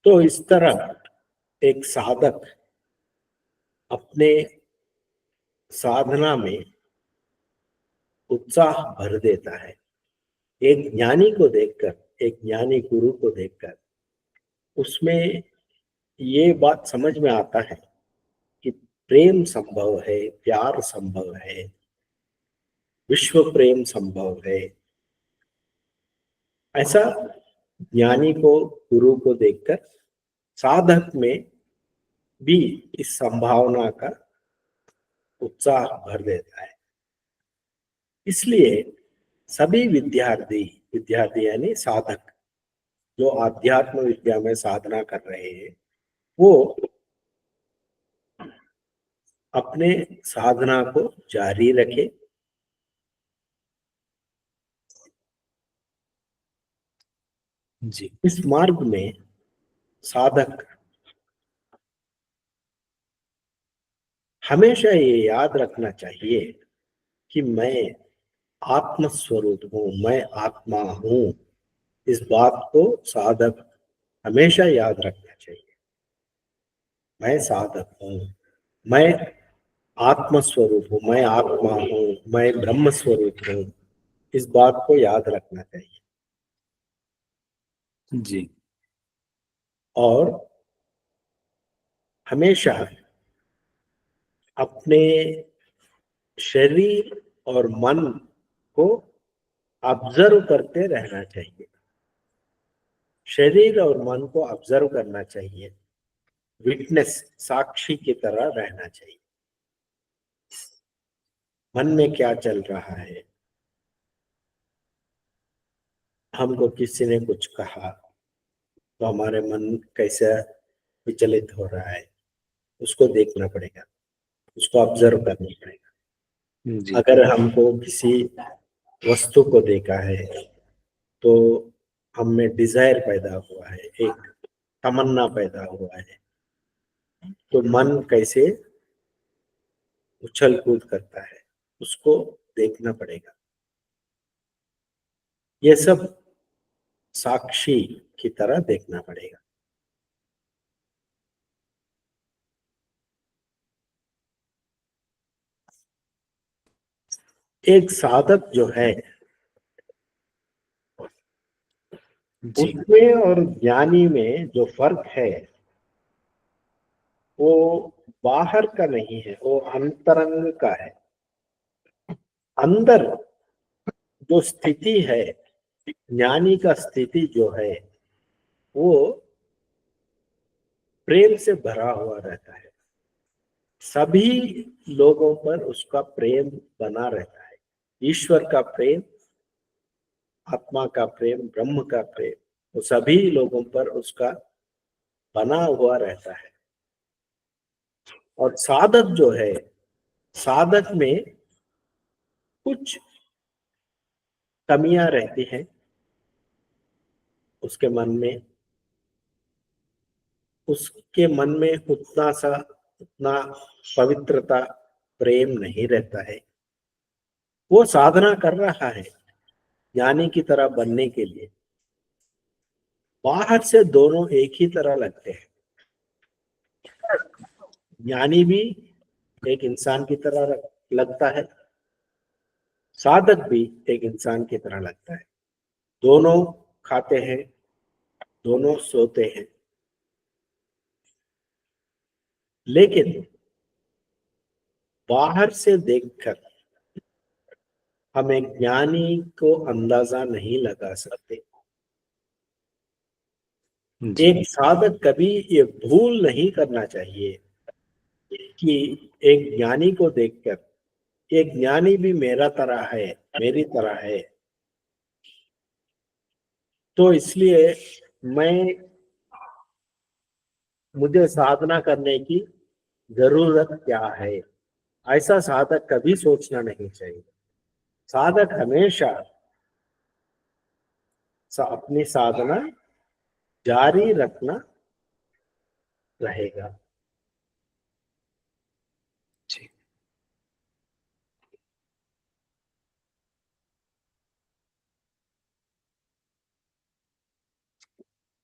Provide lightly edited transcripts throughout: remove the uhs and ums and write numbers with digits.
तो इस तरह एक साधक अपने साधना में उत्साह भर देता है। एक ज्ञानी को देखकर, एक ज्ञानी गुरु को देखकर उसमें ये बात समझ में आता है कि प्रेम संभव है, प्यार संभव है, विश्व प्रेम संभव है। ऐसा ज्ञानी को, गुरु को देखकर साधक में भी इस संभावना का उत्साह भर देता है। इसलिए सभी विद्यार्थी, विद्यार्थी यानी साधक जो आध्यात्म विद्या में साधना कर रहे हैं, वो अपने साधना को जारी रखे। जी इस मार्ग में साधक हमेशा ये याद रखना चाहिए कि मैं आत्म स्वरूप हूं, मैं आत्मा हूं। इस बात को साधक हमेशा याद रखना चाहिए। मैं साधक हूं, मैं आत्म स्वरूप हूं, मैं आत्मा हूं, मैं ब्रह्म स्वरूप हूं। इस बात को याद रखना चाहिए। जी और हमेशा अपने शरीर और मन को ऑब्जर्व करते रहना चाहिए। शरीर और मन को ऑब्जर्व करना चाहिए। विटनेस, साक्षी की तरह रहना चाहिए। मन में क्या चल रहा है, हमको किसी ने कुछ कहा तो हमारे मन कैसे विचलित हो रहा है, उसको देखना पड़ेगा, उसको ऑब्जर्व करना पड़ेगा। जी अगर हमको किसी वस्तु को देखा है तो हम में डिजायर पैदा हुआ है, एक तमन्ना पैदा हुआ है, तो मन कैसे उछल कूद करता है, उसको देखना पड़ेगा। ये सब साक्षी की तरह देखना पड़ेगा। एक साधक जो है जी उसमें और ज्ञानी में जो फर्क है वो बाहर का नहीं है, वो अंतरंग का है। अंदर जो स्थिति है, ज्ञानी का स्थिति जो है वो प्रेम से भरा हुआ रहता है। सभी लोगों पर उसका प्रेम बना रहता है। ईश्वर का प्रेम, आत्मा का प्रेम, ब्रह्म का प्रेम, वो सभी लोगों पर उसका बना हुआ रहता है। और साधक जो है, साधक में कुछ कमियां रहती हैं उसके मन में। उसके मन में उतना पवित्रता, प्रेम नहीं रहता है। वो साधना कर रहा है ज्ञानी की तरह बनने के लिए। बाहर से दोनों एक ही तरह लगते हैं। ज्ञानी भी एक इंसान की तरह लगता है, साधक भी एक इंसान की तरह लगता है। दोनों खाते हैं, दोनों सोते हैं, लेकिन बाहर से देखकर हम एक ज्ञानी को अंदाजा नहीं लगा सकते। जी एक साधक कभी ये भूल नहीं करना चाहिए कि एक ज्ञानी को देखकर एक ज्ञानी भी मेरा तरह है, मेरी तरह है। तो इसलिए मैं मुझे साधना करने की जरूरत क्या है, ऐसा साधक कभी सोचना नहीं चाहिए। साधक हमेशा अपनी साधना जारी रखना रहेगा। जी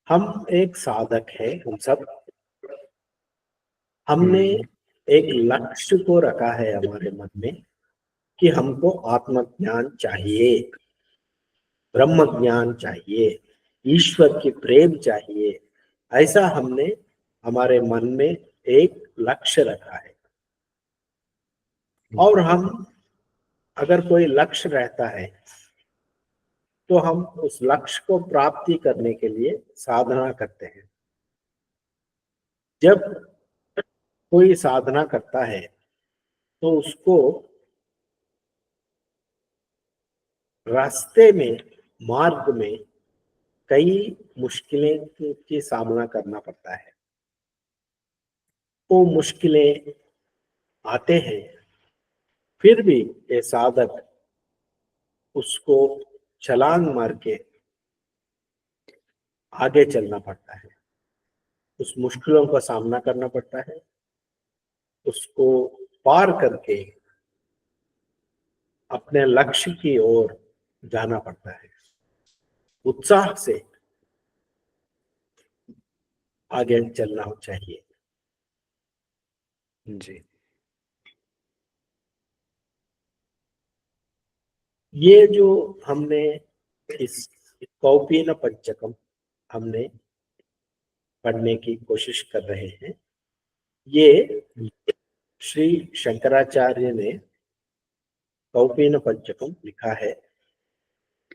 हम एक साधक है, हम सब। हमने एक लक्ष्य को रखा है हमारे मन में कि हमको आत्मज्ञान चाहिए, ब्रह्म ज्ञान चाहिए, ईश्वर की प्रेम चाहिए। ऐसा हमने हमारे मन में एक लक्ष्य रखा है। और हम, अगर कोई लक्ष्य रहता है तो हम उस लक्ष्य को प्राप्ति करने के लिए साधना करते हैं। जब कोई साधना करता है तो उसको रास्ते में, मार्ग में कई मुश्किलें की सामना करना पड़ता है। वो मुश्किलें आते हैं, फिर भी ये साधक उसको छलांग मार के आगे चलना पड़ता है। उस मुश्किलों का सामना करना पड़ता है, उसको पार करके अपने लक्ष्य की ओर जाना पड़ता है। उत्साह से आगे चलना चाहिए। जी। ये जो हमने इस कौपीन पंचकम हमने पढ़ने की कोशिश कर रहे हैं, ये श्री शंकराचार्य ने कौपीन पंचकम लिखा है।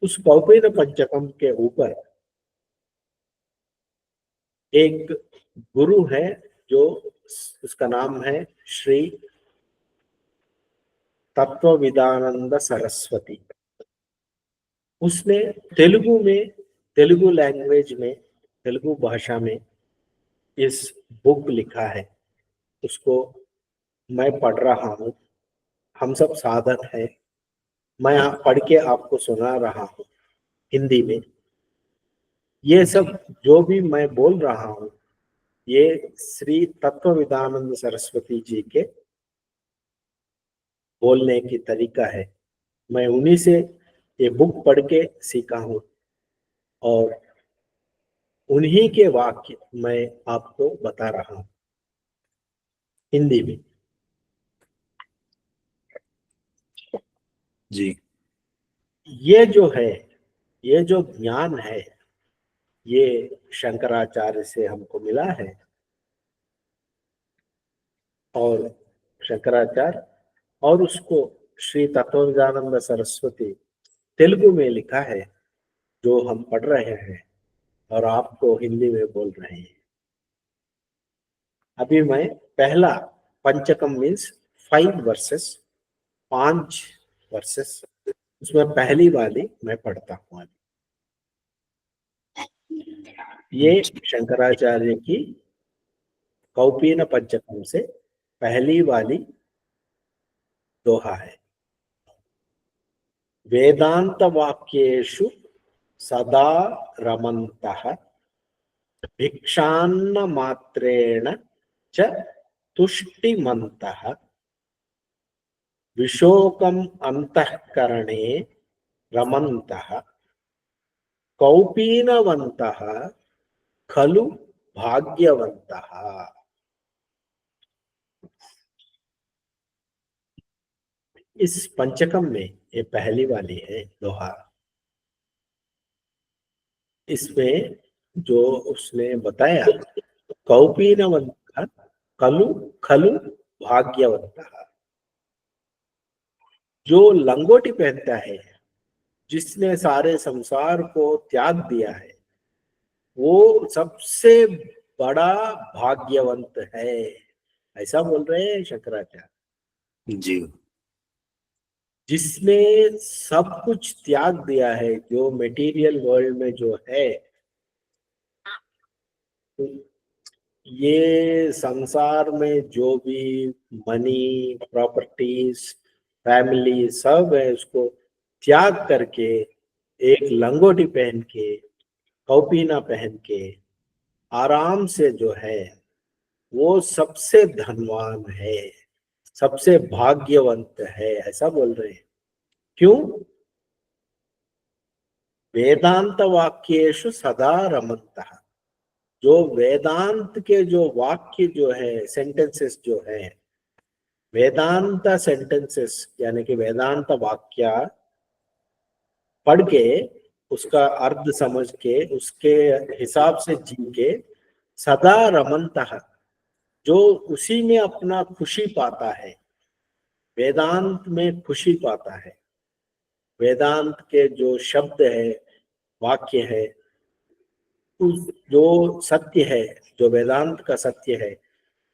उस कौपीन पंचकम के ऊपर एक गुरु है, जो उसका नाम है श्री तत्वविदानंद सरस्वती। उसने तेलुगु में, तेलुगु लैंग्वेज में, तेलुगु भाषा में इस बुक लिखा है। उसको मैं पढ़ रहा हूँ, हम सब साधक हैं, मैं पढ़ के आपको सुना रहा हूँ हिंदी में। ये सब जो भी मैं बोल रहा हूँ, ये श्री तत्वविदानंद सरस्वती जी के बोलने की तरीका है। मैं उन्हीं से ये बुक पढ़ के सीखा हूँ और उन्हीं के वाक्य मैं आपको बता रहा हूँ हिंदी में। जी। ये जो है, ये जो ज्ञान है, ये शंकराचार्य से हमको मिला है। और शंकराचार्य और उसको श्री तत्वविदानंद सरस्वती तेलुगु में लिखा है, जो हम पढ़ रहे हैं और आपको हिंदी में बोल रहे हैं। अभी मैं पहला पंचकम मीन्स 5 वर्सेस, 5 वर्सेस, उसमें पहली वाली मैं पढ़ता हूँ अभी। ये शंकराचार्य की कौपीन पंचकम से पहली वाली दोहा है। वेदांत वाक्येषु सदा रमन्तः भिक्षान्न मात्रेण च तुष्टिमन्तः विशोकम अंतःकरणे रमन्तः कौपीनवन्तः खलु भाग्यवन्तः। इस पंचकम में ये पहली वाली है दोहा। इसमें जो उसने बताया, कौपीनवन्तः खलु खलु भाग्यवन्तः। जो लंगोटी पहनता है, जिसने सारे संसार को त्याग दिया है, वो सबसे बड़ा भाग्यवंत है, ऐसा बोल रहे हैं शंकराचार्य। जी। जिसने सब कुछ त्याग दिया है, जो मटेरियल वर्ल्ड में जो है, तो ये संसार में जो भी मनी, प्रॉपर्टीज, फैमिली सब है, उसको त्याग करके एक लंगोटी पहन के, कौपीना पहन के आराम से जो है, वो सबसे धनवान है, सबसे भाग्यवंत है, ऐसा बोल रहे हैं। क्यों? वेदांत वाक्येषु सदा रमन्तः। जो वेदांत के जो वाक्य जो है, सेंटेंसेस जो है, वेदांत सेंटेंसेस यानी कि वेदांत वाक्य पढ़ के उसका अर्थ समझ के उसके हिसाब से जी के सदा रमनतः, जो उसी में अपना खुशी पाता है, वेदांत में खुशी पाता है, वेदांत के जो शब्द है, वाक्य है, उस जो सत्य है, जो वेदांत का सत्य है,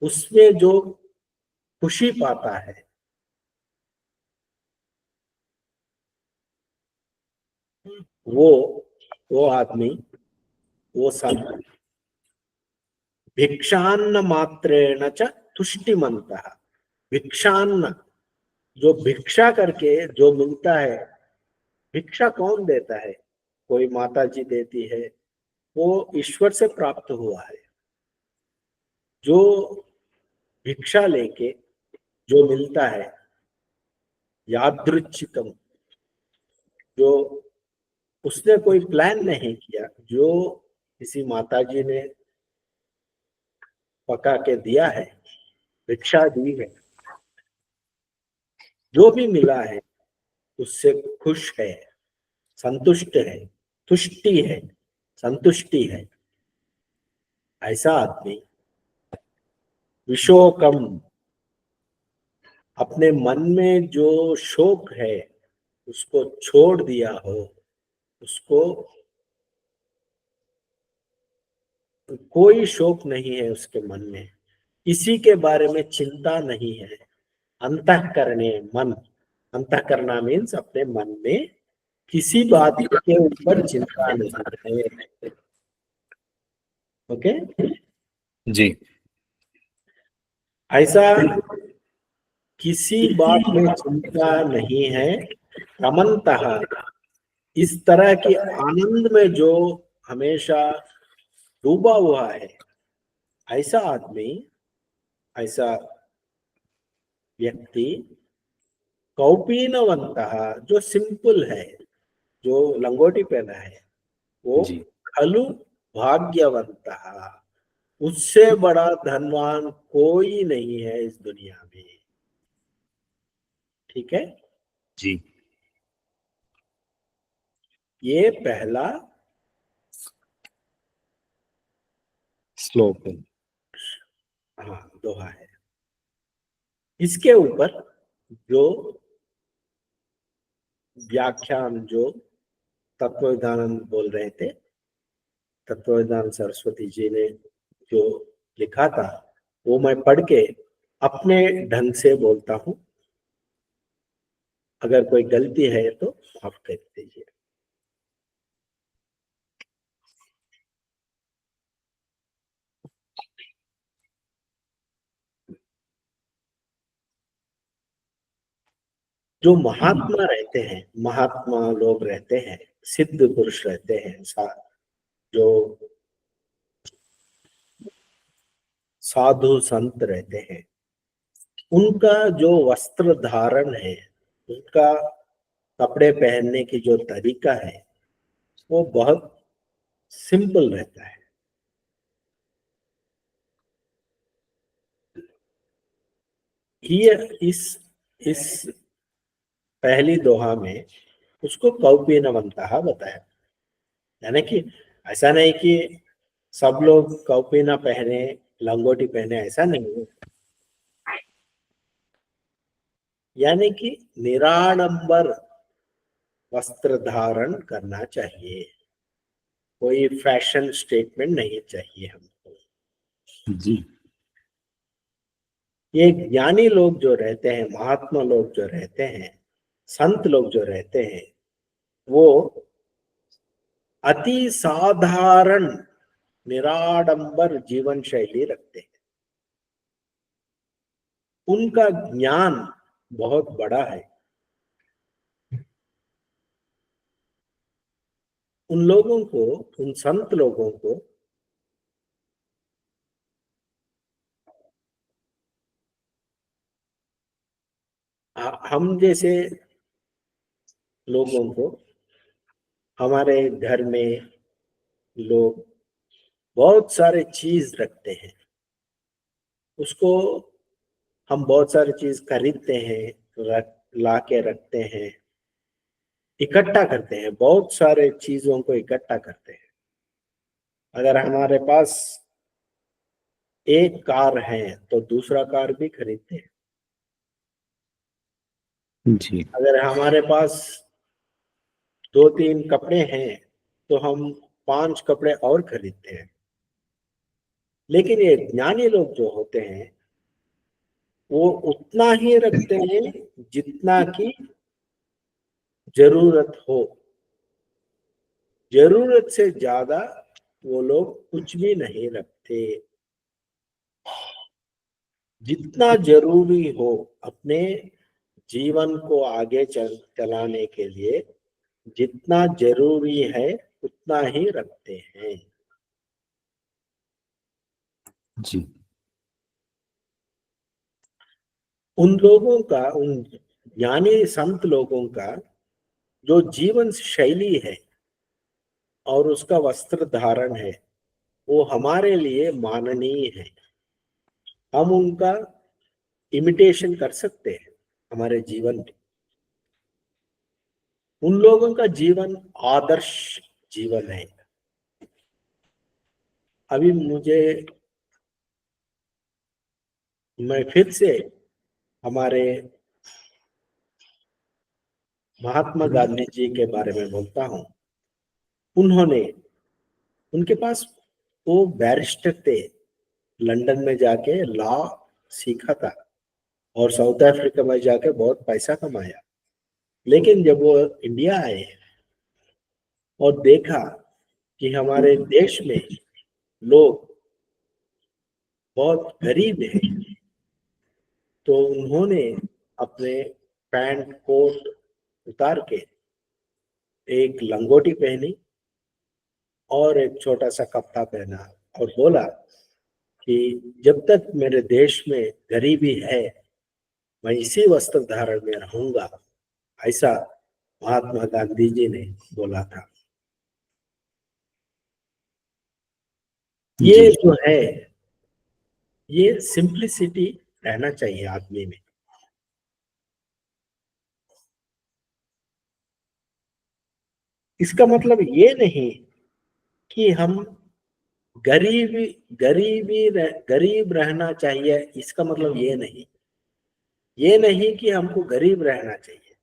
उसमें जो खुशी पाता है, वो वो आदमी, वो संत भिक्षान्न मात्रेण च तुष्टिमन्तः। भिक्षान्न, जो भिक्षा करके जो मिलता है, भिक्षा कौन देता है? कोई माता जी देती है, वो ईश्वर से प्राप्त हुआ है। जो भिक्षा लेके जो मिलता है, यादृच्छिकम, जो उसने कोई प्लान नहीं किया, जो किसी माता जी ने पका के दिया है, भिक्षा दी है, जो भी मिला है उससे खुश है, संतुष्ट है, तुष्टि है, संतुष्टि है। ऐसा आदमी विशोकम, अपने मन में जो शोक है उसको छोड़ दिया हो, उसको कोई शोक नहीं है उसके मन में, किसी के बारे में चिंता नहीं है। अंतःकरणे, मन, अंतःकरणा मीन्स अपने मन में किसी बात के ऊपर चिंता नहीं है। ओके, जी ऐसा किसी बात में चिंता नहीं है। रमनतः, इस तरह की आनंद में जो हमेशा डूबा हुआ है, ऐसा आदमी, ऐसा व्यक्ति कौपीनवंतः, जो सिंपल है, जो लंगोटी पहना है, वो जी खलु भाग्यवंतः, उससे बड़ा धनवान कोई नहीं है इस दुनिया में। ठीक है, जी ये पहला श्लोक है। हाँ दोहा है। इसके ऊपर जो व्याख्यान जो तत्वविधानंद बोल रहे थे, तत्वविधान सरस्वती जी ने जो लिखा था, वो मैं पढ़ के अपने ढंग से बोलता हूँ। अगर कोई गलती है तो माफ कर दीजिए। जो महात्मा रहते हैं, महात्मा लोग रहते हैं, सिद्ध पुरुष रहते हैं, जो साधु संत रहते हैं, उनका जो वस्त्र धारण है, उनका कपड़े पहनने की जो तरीका है, वो बहुत सिंपल रहता है। ये इस पहली दोहा में उसको कौपीनवंतः बताया, यानी कि ऐसा नहीं कि सब लोग कौपीना पहने, लंगोटी पहने, ऐसा नहीं है। यानी कि निराडंबर वस्त्र धारण करना चाहिए, कोई फैशन स्टेटमेंट नहीं चाहिए हमको। जी ये ज्ञानी लोग जो रहते हैं, महात्मा लोग जो रहते हैं, संत लोग जो रहते हैं, वो अति साधारण निराडंबर जीवन शैली रखते हैं। उनका ज्ञान बहुत बड़ा है। उन लोगों को, उन संत लोगों को हम जैसे लोगों को, हमारे घर में लोग बहुत सारे चीज रखते हैं, उसको हम बहुत सारी चीज खरीदते हैं, ला के रखते हैं, इकट्ठा करते हैं, बहुत सारे चीजों को इकट्ठा करते हैं। अगर हमारे पास एक कार है तो दूसरा कार भी खरीदते हैं। जी अगर हमारे पास 2-3 कपड़े हैं तो हम 5 कपड़े और खरीदते हैं। लेकिन ये ज्ञानी लोग जो होते हैं वो उतना ही रखते हैं जितना की जरूरत हो। जरूरत से ज्यादा वो लोग कुछ भी नहीं रखते। जितना जरूरी हो अपने जीवन को आगे चलाने के लिए, जितना जरूरी है उतना ही रखते हैं। जी उन लोगों का, उन ज्ञानी संत लोगों का जो जीवन शैली है और उसका वस्त्र धारण है वो हमारे लिए माननीय है। हम उनका इमिटेशन कर सकते हैं हमारे जीवन में। उन लोगों का जीवन आदर्श जीवन है। अभी मैं फिर से हमारे महात्मा गांधी जी के बारे में बोलता हूँ। उन्होंने, उनके पास, वो बैरिस्टर थे, लंदन में जाके लॉ सीखा था और साउथ अफ्रीका में जाके बहुत पैसा कमाया। लेकिन जब वो इंडिया आए और देखा कि हमारे देश में लोग बहुत गरीब हैं, तो उन्होंने अपने पैंट कोट उतार के एक लंगोटी पहनी और एक छोटा सा कपड़ा पहना और बोला कि जब तक मेरे देश में गरीबी है मैं इसी वस्त्र धारण में रहूंगा। ऐसा महात्मा गांधी जी ने बोला था। जी ये जो है, ये सिंप्लिसिटी रहना चाहिए आदमी में। इसका मतलब ये नहीं कि हम गरीबी गरीब रहना चाहिए। इसका मतलब ये नहीं कि हमको गरीब रहना चाहिए।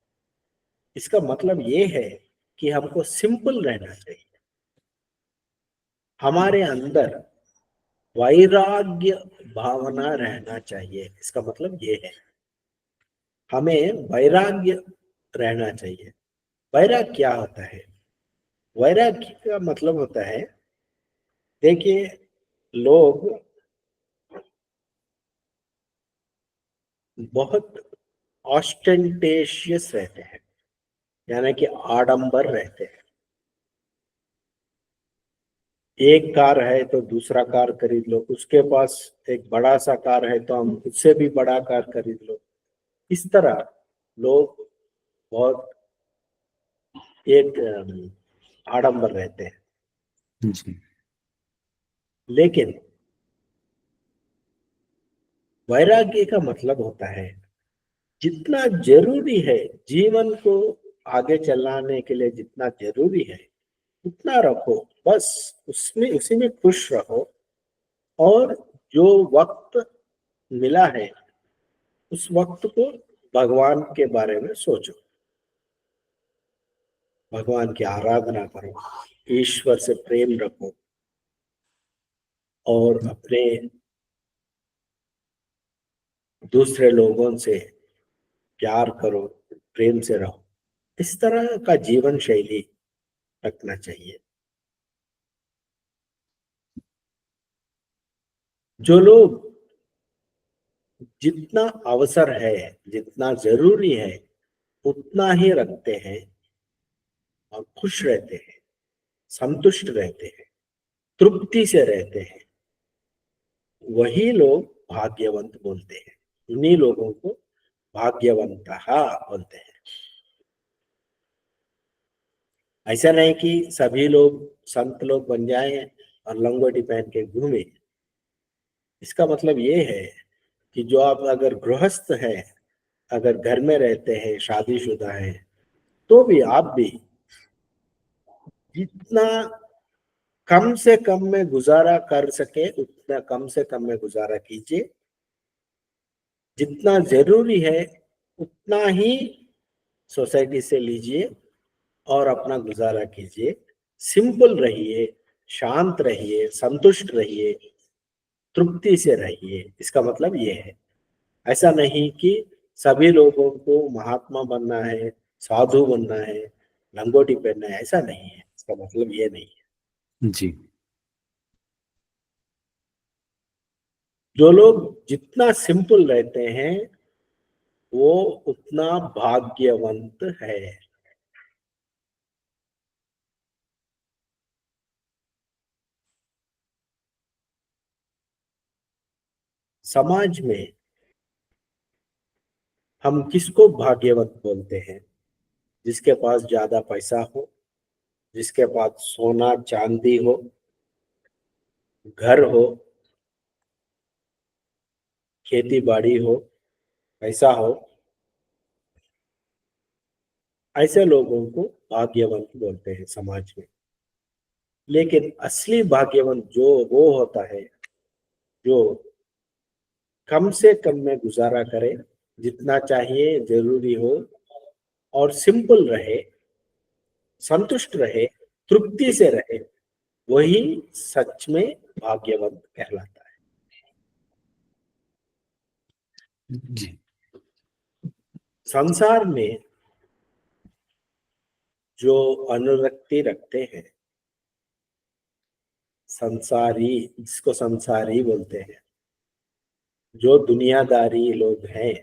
इसका मतलब ये है कि हमको सिंपल रहना चाहिए। हमारे अंदर वैराग्य भावना रहना चाहिए। इसका मतलब ये है, हमें वैराग्य रहना चाहिए। वैराग्य क्या होता है? वैराग्य का मतलब होता है, देखिए, लोग बहुत ऑस्टेंटेशियस रहते हैं, यानी कि आडंबर रहते हैं। एक कार है तो दूसरा कार खरीद लो, उसके पास एक बड़ा सा कार है तो हम उससे भी बड़ा कार खरीद लो। इस तरह लोग बहुत एक आडंबर रहते हैं। जी लेकिन वैराग्य का मतलब होता है जितना जरूरी है जीवन को आगे चलाने के लिए, जितना जरूरी है उतना रखो, बस उसमें उसी में खुश रहो। और जो वक्त मिला है उस वक्त को भगवान के बारे में सोचो, भगवान की आराधना करो, ईश्वर से प्रेम रखो और अपने दूसरे लोगों से प्यार करो, प्रेम से रहो। इस तरह का जीवन शैली रखना चाहिए। जो लोग जितना अवसर है, जितना जरूरी है उतना ही रखते हैं और खुश रहते हैं, संतुष्ट रहते हैं, तृप्ति से रहते हैं, वही लोग भाग्यवंत बोलते हैं। उन्हीं लोगों को भाग्यवंत बोलते हैं। ऐसा नहीं कि सभी लोग संत लोग बन जाएं और लंगोटी पहन के घूमे। इसका मतलब ये है कि जो आप अगर गृहस्थ है, अगर घर में रहते हैं, शादीशुदा है, तो भी आप भी जितना कम से कम में गुजारा कर सके उतना कम से कम में गुजारा कीजिए। जितना जरूरी है उतना ही सोसाइटी से लीजिए और अपना गुजारा कीजिए। सिंपल रहिए, शांत रहिए, संतुष्ट रहिए, तृप्ति से रहिए। इसका मतलब ये है, ऐसा नहीं कि सभी लोगों को महात्मा बनना है, साधु बनना है, लंगोटी पहनना है, ऐसा नहीं है। इसका मतलब ये नहीं है। जी। जो लोग जितना सिंपल रहते हैं वो उतना भाग्यवंत है। समाज में हम किसको भाग्यवंत बोलते हैं? जिसके पास ज्यादा पैसा हो, जिसके पास सोना चांदी हो, घर हो, खेती बाड़ी हो, पैसा हो, ऐसे लोगों को भाग्यवंत बोलते हैं समाज में। लेकिन असली भाग्यवंत जो वो होता है जो कम से कम में गुजारा करे, जितना चाहिए जरूरी हो, और सिंपल रहे, संतुष्ट रहे, तृप्ति से रहे, वही सच में भाग्यवंत कहलाता है। जी। संसार में जो अनुरक्ति रखते हैं, संसारी, जिसको संसारी बोलते हैं, जो दुनियादारी लोग हैं,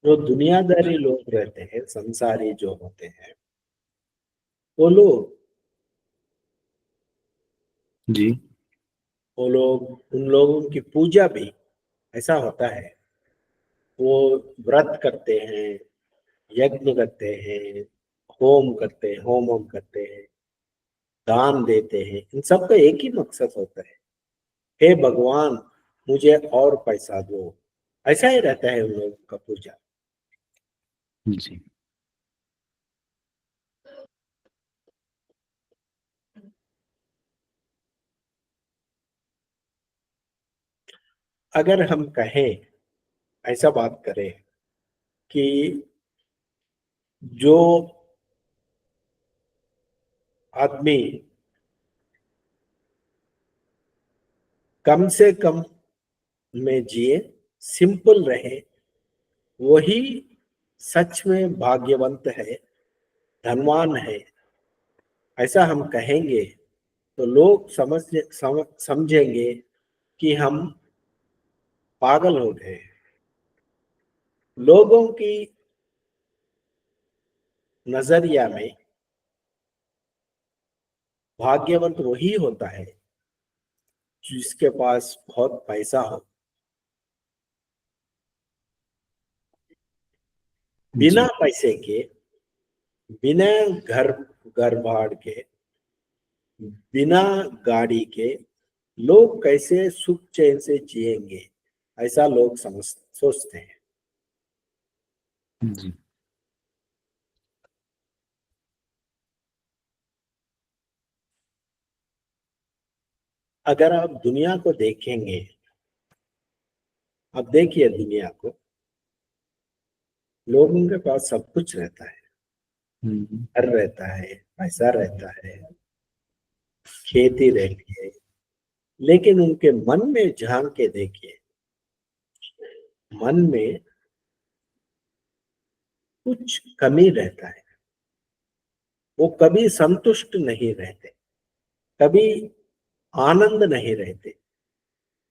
जो दुनियादारी लोग रहते हैं, संसारी जो होते हैं, वो लोग जी। वो लोग उन लोगों की पूजा भी ऐसा होता है। वो व्रत करते हैं, यज्ञ करते हैं, होम करते हैं, होम करते हैं, दान देते हैं। इन सब का एक ही मकसद होता है, हे भगवान मुझे और पैसा दो। ऐसा ही रहता है उन लोगों का पूजा। जी। अगर हम कहें, ऐसा बात करें कि जो आदमी कम से कम में जिए, सिंपल रहे, वही सच में भाग्यवंत है, धनवान है, ऐसा हम कहेंगे तो लोग समझेंगे कि हम पागल हो गए। लोगों की नजरिया में भाग्यवंत वही होता है जिसके पास बहुत पैसा हो। बिना जी। पैसे के, बिना घर घर बार के, बिना गाड़ी के लोग कैसे सुख चैन से जिएंगे, ऐसा लोग समझ सोचते हैं। जी। अगर आप दुनिया को देखेंगे, अब देखिए दुनिया को, लोगों के पास सब कुछ रहता है। हम्म। घर रहता है, पैसा रहता है, खेती रहती है, लेकिन उनके मन में झांक के देखिए, मन में कुछ कमी रहता है। वो कभी संतुष्ट नहीं रहते, कभी आनंद नहीं रहते,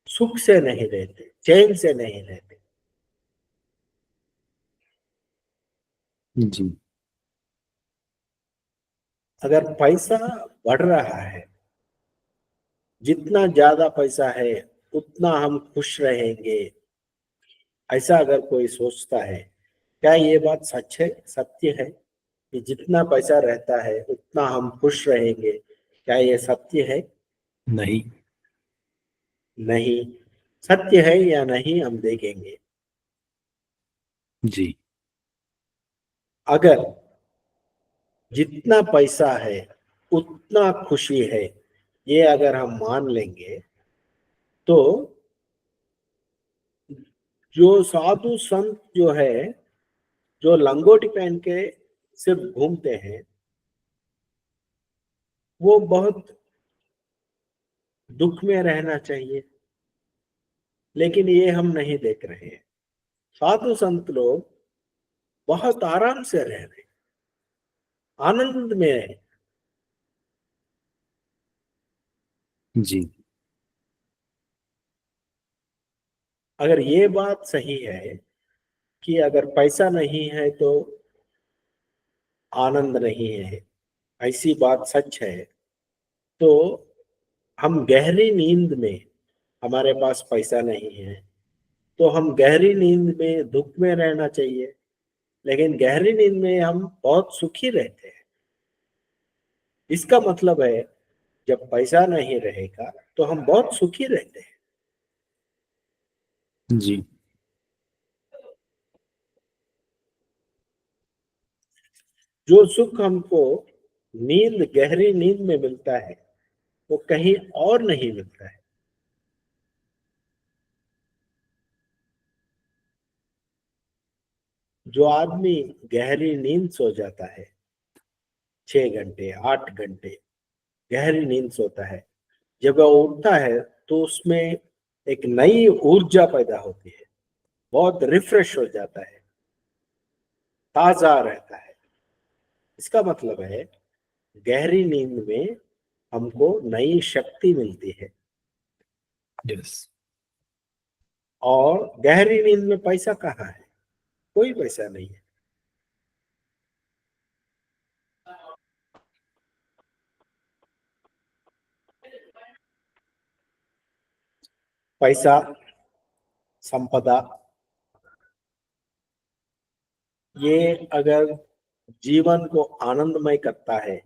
सुख से नहीं रहते, चैन से नहीं रहते। जी। अगर पैसा बढ़ रहा है, जितना ज्यादा पैसा है उतना हम खुश रहेंगे, ऐसा अगर कोई सोचता है, क्या ये बात सच है, सत्य है कि जितना पैसा रहता है उतना हम खुश रहेंगे? क्या ये सत्य है? नहीं। नहीं। सत्य है या नहीं हम देखेंगे। जी। अगर जितना पैसा है उतना खुशी है, ये अगर हम मान लेंगे, तो जो साधु संत जो है, जो लंगोटी पहन के सिर्फ घूमते हैं, वो बहुत दुख में रहना चाहिए, लेकिन ये हम नहीं देख रहे हैं। साधु संत लोग बहुत आराम से रह रहे हैं, आनंद में है। जी। अगर ये बात सही है कि अगर पैसा नहीं है तो आनंद नहीं है, ऐसी बात सच है, तो हम गहरी नींद में, हमारे पास पैसा नहीं है तो हम गहरी नींद में दुख में रहना चाहिए, लेकिन गहरी नींद में हम बहुत सुखी रहते हैं। इसका मतलब है जब पैसा नहीं रहेगा तो हम बहुत सुखी रहते हैं। जी। जो सुख हमको नींद, गहरी नींद में मिलता है, वो कहीं और नहीं मिलता है। जो आदमी गहरी नींद सो जाता है, 6 घंटे 8 घंटे गहरी नींद सोता है, जब वह उठता है तो उसमें एक नई ऊर्जा पैदा होती है, बहुत रिफ्रेश हो जाता है, ताजा रहता है। इसका मतलब है गहरी नींद में हमको नई शक्ति मिलती है। यस। और गहरी नींद में पैसा कहाँ है? कोई पैसा नहीं है। पैसा, संपदा, ये अगर जीवन को आनंदमय करता है,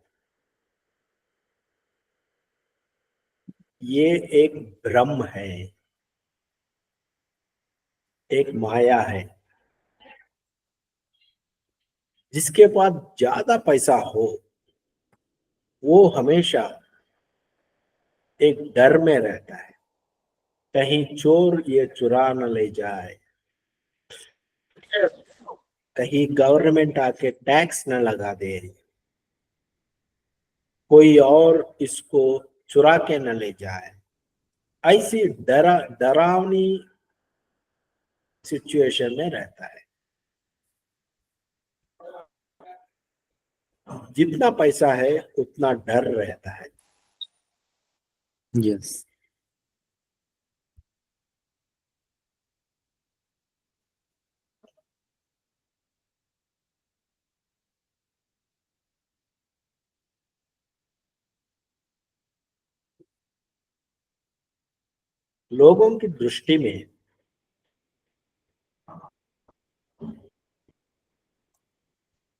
ये एक भ्रम है, एक माया है। जिसके पास ज्यादा पैसा हो, वो हमेशा एक डर में रहता है, कहीं चोर ये चुरा न ले जाए, कहीं गवर्नमेंट आके टैक्स न लगा दे, कोई और इसको चुरा के न ले जाए। ऐसी डरावनी सिचुएशन में रहता है। जितना पैसा है उतना डर रहता है। यस। लोगों की दृष्टि में,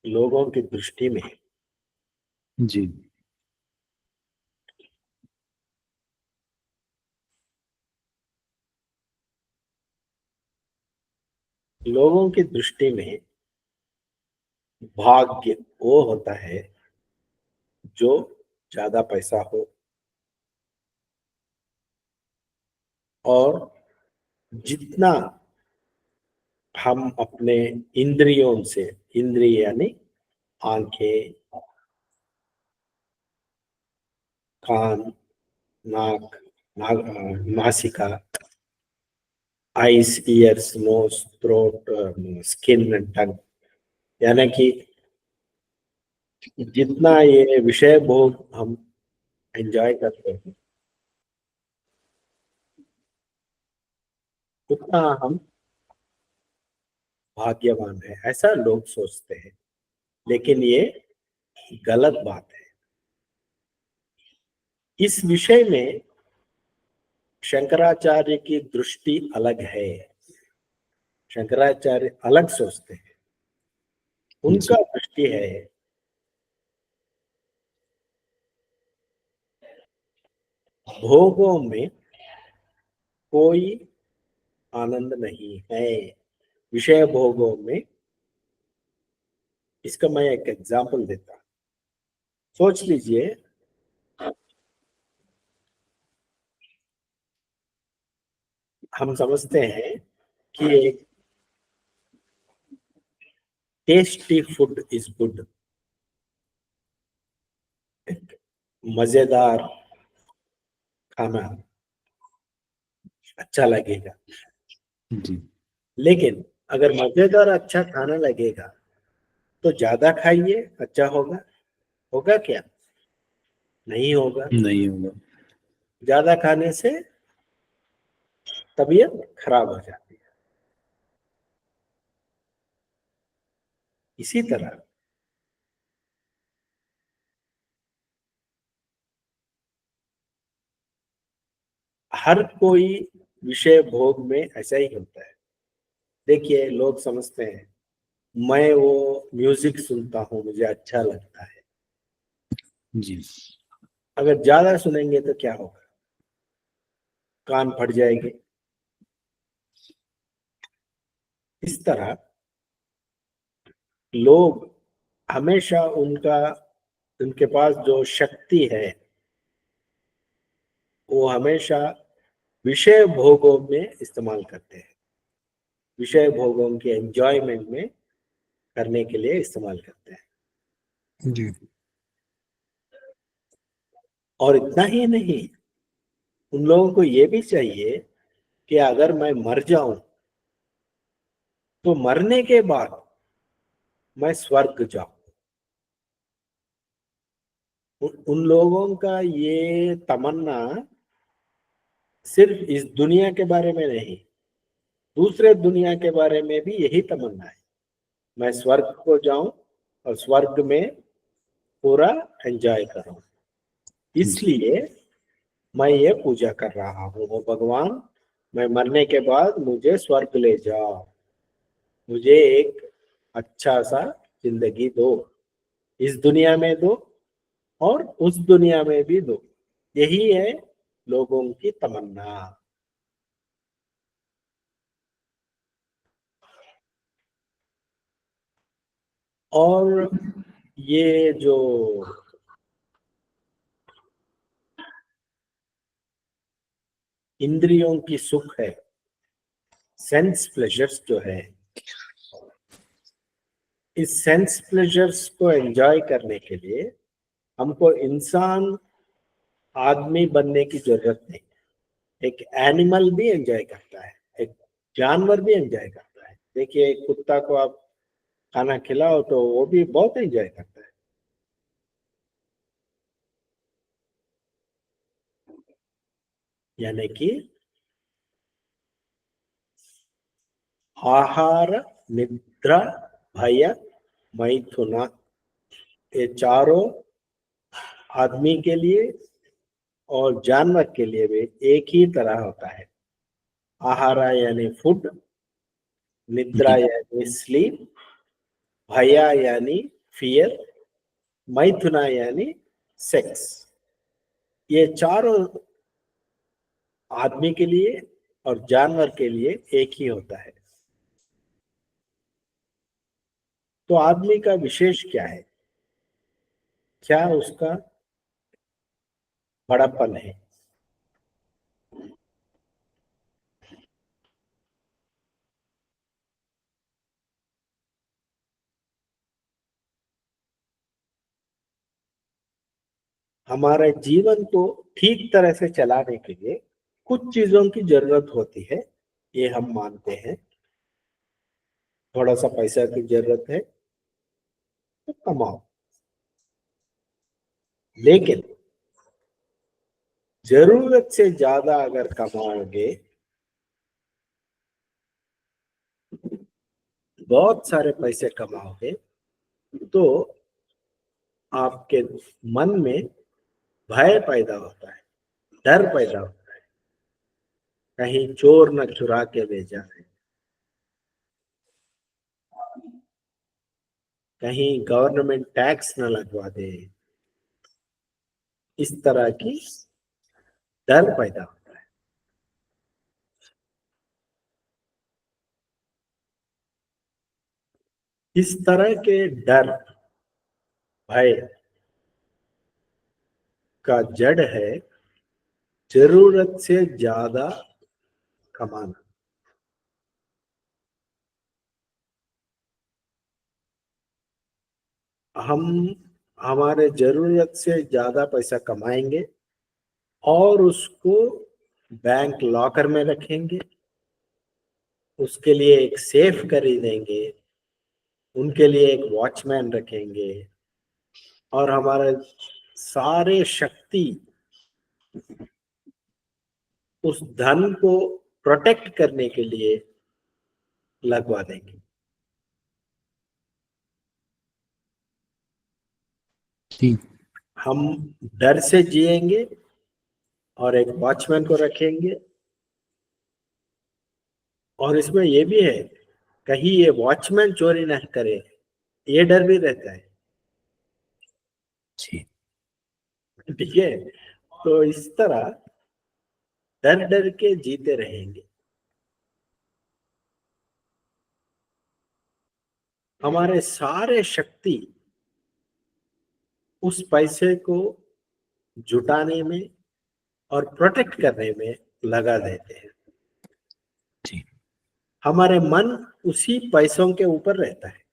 लोगों की दृष्टि में जी। लोगों की दृष्टि में भाग्य वो होता है जो ज्यादा पैसा हो और जितना हम अपने इंद्रियों से, इंद्रिय यानी आंखें, कान, नाक, नासिका, eyes, ears, nose, throat, skin, tongue, यानी कि जितना ये विषय भोग हम एंजॉय करते हैं, उतना हम भाग्यवान है, ऐसा लोग सोचते हैं। लेकिन ये गलत बात है। इस विषय में शंकराचार्य की दृष्टि अलग है। शंकराचार्य अलग सोचते हैं। उनका जी दृष्टि है भोगों में कोई आनंद नहीं है। विषय भोगों में, इसका मैं एक एग्जांपल देता हूं। सोच लीजिए, हम समझते हैं कि एक टेस्टी फूड इज गुड, मजेदार खाना अच्छा लगेगा। जी लेकिन अगर मजेदार अच्छा खाना लगेगा तो ज्यादा खाइए, अच्छा होगा। होगा क्या? नहीं होगा। नहीं होगा। ज्यादा खाने से तबीयत खराब हो जाती है। इसी तरह हर कोई विषय भोग में ऐसा ही होता है। देखिए, लोग समझते हैं मैं वो म्यूजिक सुनता हूँ, मुझे अच्छा लगता है। जी अगर ज्यादा सुनेंगे तो क्या होगा? कान फट जाएंगे। इस तरह लोग हमेशा उनके पास जो शक्ति है वो हमेशा विषय भोगों में इस्तेमाल करते हैं। विषय भोगों के एंजॉयमेंट में करने के लिए इस्तेमाल करते हैं। जी और इतना ही नहीं, उन लोगों को ये भी चाहिए कि अगर मैं मर जाऊं तो मरने के बाद मैं स्वर्ग जाऊं। उन लोगों का ये तमन्ना सिर्फ इस दुनिया के बारे में नहीं, दूसरे दुनिया के बारे में भी यही तमन्ना है। मैं स्वर्ग को जाऊं और स्वर्ग में पूरा एंजॉय करूं। जी इसलिए मैं ये पूजा कर रहा हूँ, ओ भगवान, मैं मरने के बाद मुझे स्वर्ग ले जाओ, मुझे एक अच्छा सा जिंदगी दो, इस दुनिया में दो और उस दुनिया में भी दो। यही है लोगों की तमन्ना। और ये जो इंद्रियों की सुख है, सेंस प्लेजर्स जो है, इस सेंस प्लेजर्स को एंजॉय करने के लिए हमको इंसान आदमी बनने की जरूरत नहीं। एक एनिमल भी एंजॉय करता है, एक जानवर भी एंजॉय करता है। देखिए, एक कुत्ता को आप खाना खिलाओ तो वो भी बहुत एंजॉय करता है। यानी कि आहार, निद्रा, भय, मैथुना, ये चारों आदमी के लिए और जानवर के लिए भी एक ही तरह होता है। आहार यानी फूड, निद्रा जी यानी स्लीप, भया यानी फियर, मैथुना यानी सेक्स। ये चारों आदमी के लिए और जानवर के लिए एक ही होता है। तो आदमी का विशेष क्या है? क्या उसका बड़ापन है? हमारे जीवन को ठीक तरह से चलाने के लिए कुछ चीजों की जरूरत होती है, ये हम मानते हैं। थोड़ा सा पैसा की जरूरत है तो कमाओ, लेकिन जरूरत से ज्यादा अगर कमाओगे, बहुत सारे पैसे कमाओगे, तो आपके मन में भय पैदा होता है, डर पैदा होता है, कहीं चोर न चुरा के ले जाए, कहीं गवर्नमेंट टैक्स न लगवा दे, इस तरह की डर पैदा होता है। इस तरह के डर, भय का जड़ है जरूरत से ज्यादा कमाना। हम हमारे जरूरत से ज्यादा पैसा कमाएंगे और उसको बैंक लॉकर में रखेंगे, उसके लिए एक सेफ खरीदेंगे, उनके लिए एक वॉचमैन रखेंगे और हमारे सारे शक्ति उस धन को प्रोटेक्ट करने के लिए लगवा देंगे। ठीक। हम डर से जिएंगे और एक वॉचमैन को रखेंगे, और इसमें यह भी है कहीं ये वॉचमैन चोरी न करे, ये डर भी रहता है। जी। ठीक है, तो इस तरह डर डर के जीते रहेंगे। हमारे सारे शक्ति उस पैसे को जुटाने में और प्रोटेक्ट करने में लगा देते हैं। जी। हमारे मन उसी पैसों के ऊपर रहता है।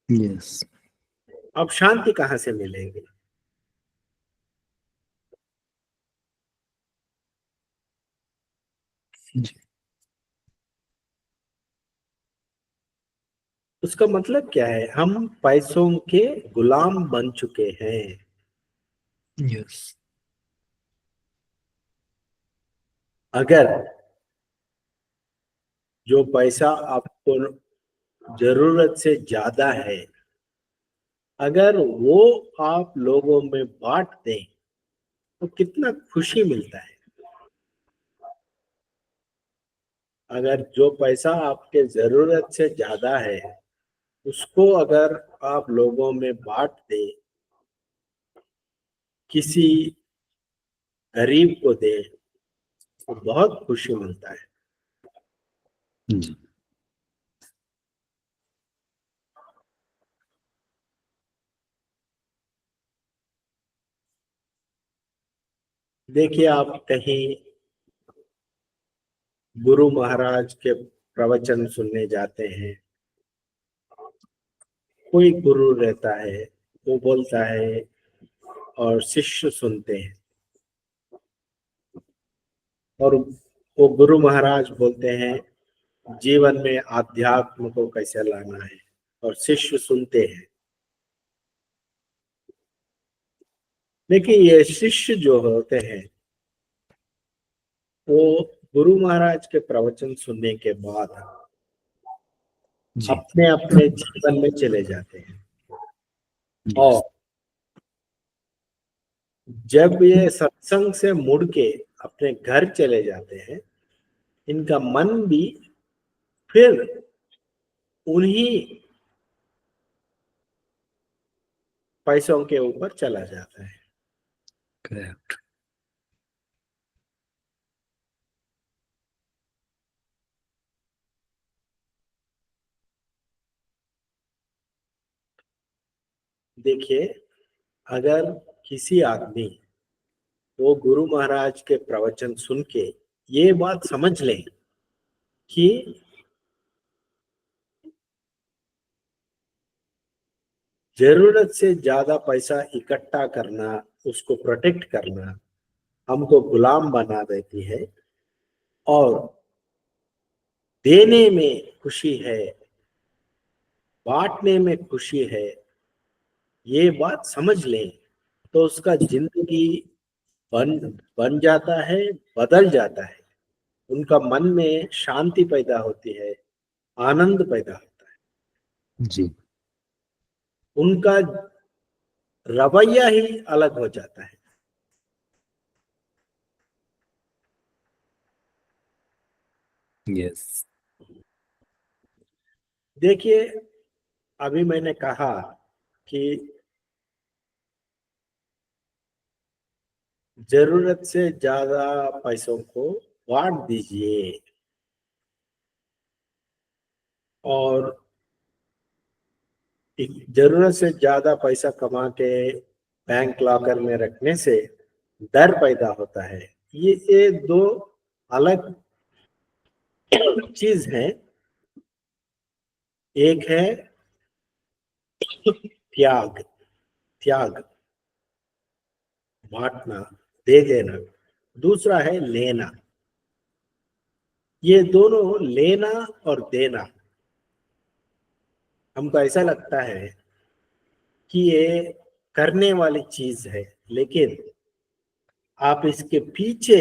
यस। अब शांति कहाँ से मिलेगी? जी। उसका मतलब क्या है? हम पैसों के गुलाम बन चुके हैं। यस। अगर जो पैसा आपको जरूरत से ज्यादा है, अगर वो आप लोगों में बांट दें तो कितना खुशी मिलता है। अगर जो पैसा आपके जरूरत से ज्यादा है उसको अगर आप लोगों में बांट दें, किसी गरीब को दें, तो बहुत खुशी मिलता है। जी। देखिए, आप कहीं गुरु महाराज के प्रवचन सुनने जाते हैं, कोई गुरु रहता है, वो बोलता है और शिष्य सुनते हैं, और वो गुरु महाराज बोलते हैं जीवन में आध्यात्म को कैसे लाना है, और शिष्य सुनते हैं। लेकिन ये शिष्य जो होते हैं वो गुरु महाराज के प्रवचन सुनने के बाद जी। अपने अपने जीवन में चले जाते हैं, यस। और जब ये सत्संग से मुड़ के अपने घर चले जाते हैं, इनका मन भी फिर उन्हीं पैसों के ऊपर चला जाता है। करेक्ट। देखिए, अगर किसी आदमी वो गुरु महाराज के प्रवचन सुन के ये बात समझ ले कि जरूरत से ज्यादा पैसा इकट्ठा करना, उसको प्रोटेक्ट करना हमको गुलाम बना देती है, और देने में खुशी है, बांटने में खुशी है, ये बात समझ लें तो उसका जिंदगी बन बन जाता है, बदल जाता है। उनका मन में शांति पैदा होती है, आनंद पैदा होता है। जी। उनका रवैया ही अलग हो जाता है। यस। देखिए, अभी मैंने कहा कि जरूरत से ज्यादा पैसों को बांट दीजिए और जरूरत से ज्यादा पैसा कमा के बैंक लॉकर में रखने से डर पैदा होता है। ये दो अलग चीज है। एक है त्याग, त्याग बांटना, दे देना। दूसरा है लेना। ये दोनों लेना और देना हमको ऐसा लगता है कि ये करने वाली चीज है, लेकिन आप इसके पीछे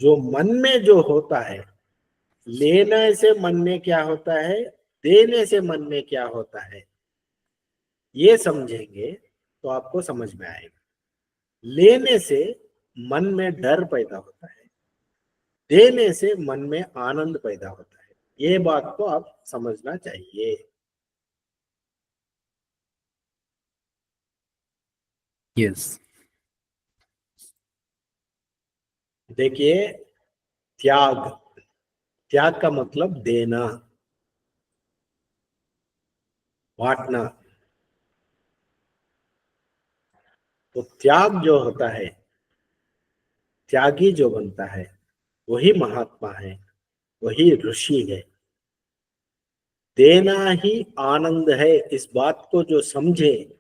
जो मन में जो होता है, लेने से मन में क्या होता है, देने से मन में क्या होता है, ये समझेंगे तो आपको समझ में आएगा। लेने से मन में डर पैदा होता है, देने से मन में आनंद पैदा होता है। ये बात को आप समझना चाहिए। यस। देखिए, त्याग, त्याग का मतलब देना, बांटना। तो त्याग जो होता है, त्यागी जो बनता है, वही महात्मा है, वही ऋषि है। देना ही आनंद है, इस बात को जो समझे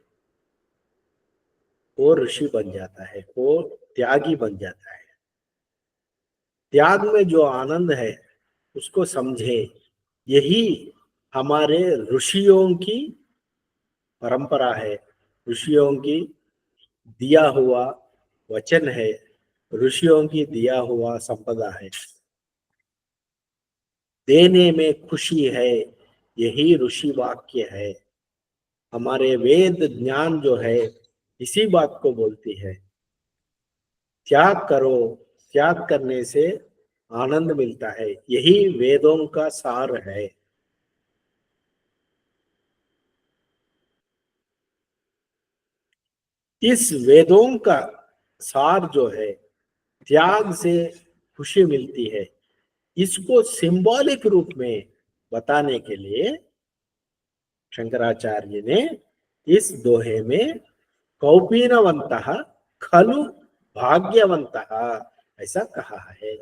वो ऋषि बन जाता है, वो त्यागी बन जाता है। त्याग में जो आनंद है उसको समझे। यही हमारे ऋषियों की परंपरा है, ऋषियों की दिया हुआ वचन है, ऋषियों की दिया हुआ संपदा है। देने में खुशी है, यही ऋषि वाक्य है। हमारे वेद ज्ञान जो है इसी बात को बोलती है। त्याग करो, त्याग करने से आनंद मिलता है, यही वेदों का सार है। इस वेदों का सार जो है, त्याग से खुशी मिलती है, इसको सिंबॉलिक रूप में बताने के लिए शंकराचार्य ने इस दोहे में कौपीनवंतः खलु भाग्यवंतः ऐसा कहा है।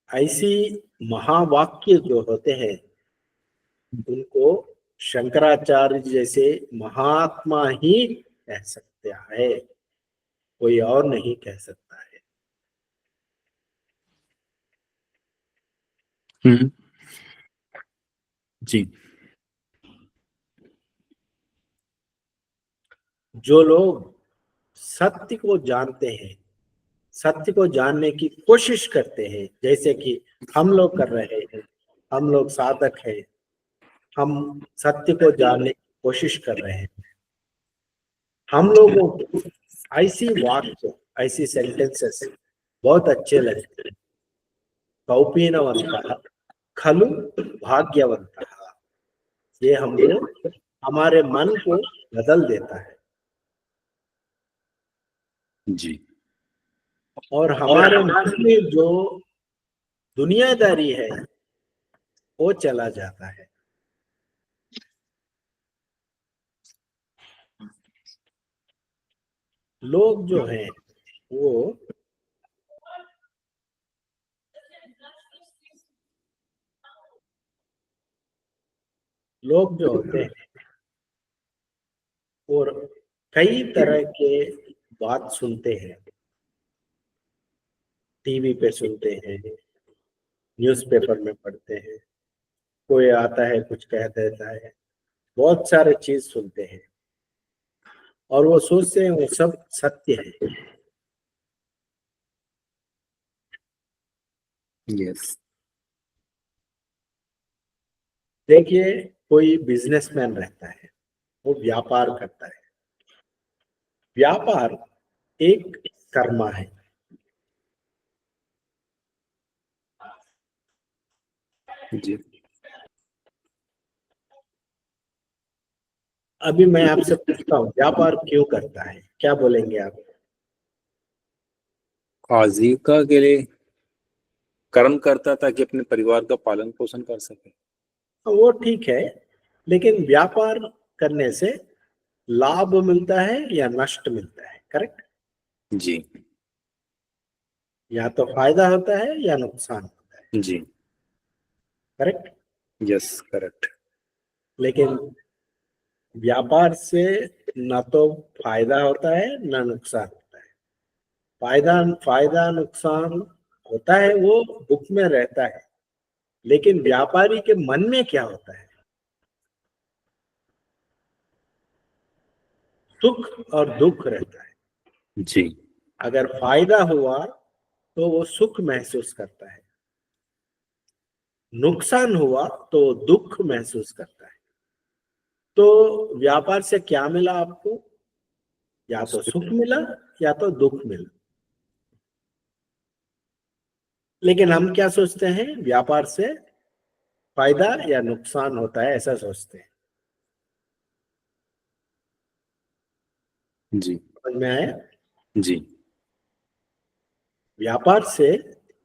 ऐसी महावाक्य जो होते हैं उनको शंकराचार्य जैसे महात्मा ही कह सकते हैं, कोई और नहीं कह सकता है। हम्म। जी। जो लोग सत्य को जानते हैं, सत्य को जानने की कोशिश करते हैं, जैसे कि हम लोग कर रहे हैं, हम लोग साधक हैं, हम सत्य को जानने की कोशिश कर रहे हैं, हम लोगों को ऐसी वाक्य, ऐसी सेंटेंसेस बहुत अच्छे लगते हैं। कौपीनवंतः खलु भाग्यवंतः, ये हमको, हमारे मन को बदल देता है जी। और हमारे मन में जो दुनियादारी है वो चला जाता है। लोग जो हैं वो लोग जो होते हैं और कई तरह के बात सुनते हैं, टीवी पे सुनते हैं, न्यूज़पेपर में पढ़ते हैं, कोई आता है कुछ कह देता है, बहुत सारे चीज सुनते हैं और वो सोचते हैं वो सब सत्य है। यस। देखिए, कोई बिजनेसमैन रहता है, वो व्यापार करता है। व्यापार एक कर्मा है। जी। अभी मैं आपसे पूछता हूँ, व्यापार क्यों करता है, क्या बोलेंगे आप? आजीविका के लिए कर्म करता ताकि अपने परिवार का पालन पोषण कर सके। वो ठीक है, लेकिन व्यापार करने से लाभ मिलता है या नष्ट मिलता है? करेक्ट। जी। या तो फायदा होता है या नुकसान होता है। जी। करेक्ट। Yes, correct. लेकिन व्यापार से न तो फायदा होता है न नुकसान होता है। फायदा फायदा नुकसान होता है, वो बुक में रहता है। लेकिन व्यापारी के मन में क्या होता है? सुख और दुख रहता है। जी। अगर फायदा हुआ तो वो सुख महसूस करता है, नुकसान हुआ तो दुख महसूस करता है। तो व्यापार से क्या मिला आपको? या तो सुख मिला या तो दुख मिला। लेकिन हम क्या सोचते हैं, व्यापार से फायदा या नुकसान होता है, ऐसा सोचते हैं। जी। समझ में आया? जी। व्यापार से